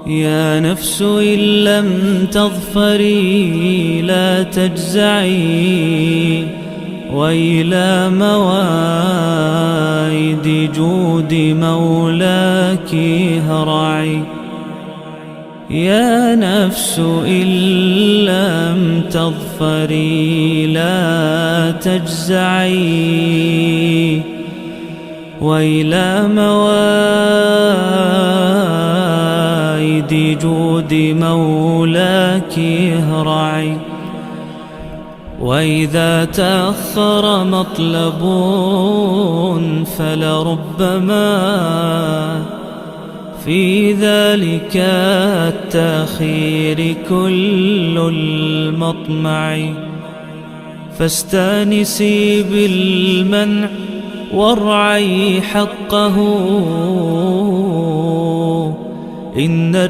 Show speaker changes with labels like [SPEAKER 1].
[SPEAKER 1] يا نفس إن لم تظفري لا تجزعي، وإلى مواعيد جود مولاك هرعي. يا نفس إن لم تظفري لا تجزعي، وإلى مواعيد جود مولاك هرعي. وإذا تأخر مطلب فلربما في ذلك التأخير كل المطمع. فاستانسي بالمنع وارعي حقه، إن